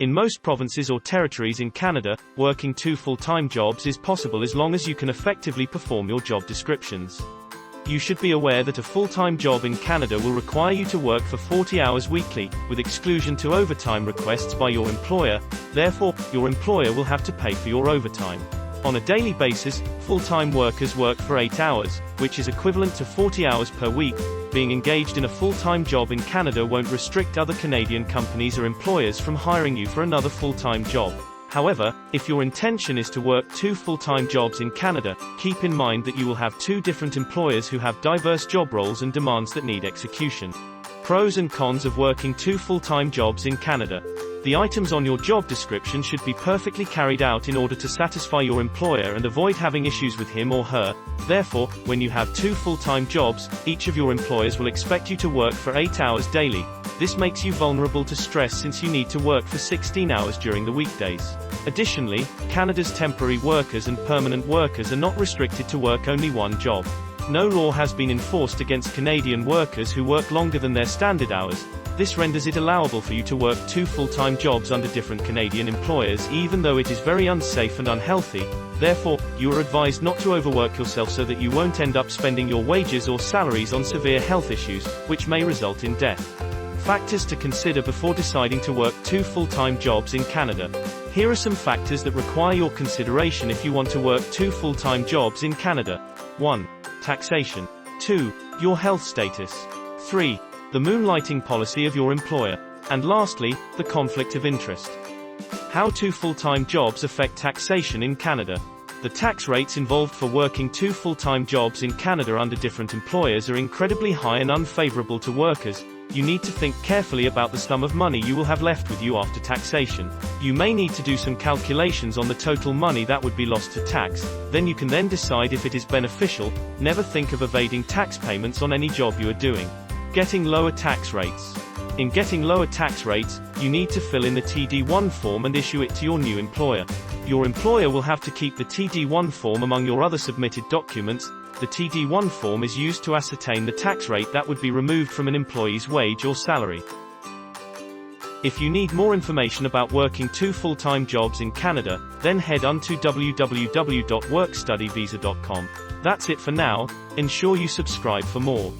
In most provinces or territories in Canada, working 2 full-time jobs is possible as long as you can effectively perform your job descriptions. You should be aware that a full-time job in Canada will require you to work for 40 hours weekly, with exclusion to overtime requests by your employer. Therefore, your employer will have to pay for your overtime. On a daily basis, full-time workers work for 8 hours, which is equivalent to 40 hours per week. Being engaged in a full-time job in Canada won't restrict other Canadian companies or employers from hiring you for another full-time job. However, if your intention is to work 2 full-time jobs in Canada, keep in mind that you will have 2 different employers who have diverse job roles and demands that need execution. Pros and cons of working 2 full-time jobs in Canada. The items on your job description should be perfectly carried out in order to satisfy your employer and avoid having issues with him or her. Therefore, when you have 2 full-time jobs, each of your employers will expect you to work for 8 hours daily. This makes you vulnerable to stress since you need to work for 16 hours during the weekdays. Additionally, Canada's temporary workers and permanent workers are not restricted to work only one job. No law has been enforced against Canadian workers who work longer than their standard hours. This renders it allowable for you to work 2 full-time jobs under different Canadian employers, even though it is very unsafe and unhealthy. Therefore, you are advised not to overwork yourself so that you won't end up spending your wages or salaries on severe health issues, which may result in death. Factors to consider before deciding to work 2 full-time jobs in Canada. Here are some factors that require your consideration if you want to work 2 full-time jobs in Canada. 1. Taxation. 2. Your health status. 3. The moonlighting policy of your employer. And lastly, the conflict of interest. How 2 full-time jobs affect taxation in Canada. The tax rates involved for working 2 full-time jobs in Canada under different employers are incredibly high and unfavorable to workers. You need to think carefully about the sum of money you will have left with you after taxation. You may need to do some calculations on the total money that would be lost to tax. Then you can decide if it is beneficial. Never think of evading tax payments on any job you are doing. Getting lower tax rates. In getting lower tax rates, you need to fill in the TD1 form and issue it to your new employer. Your employer will have to keep the TD1 form among your other submitted documents. The TD1 form is used to ascertain the tax rate that would be removed from an employee's wage or salary. If you need more information about working 2 full-time jobs in Canada, then head on to www.workstudyvisa.com. That's it for now. Ensure you subscribe for more.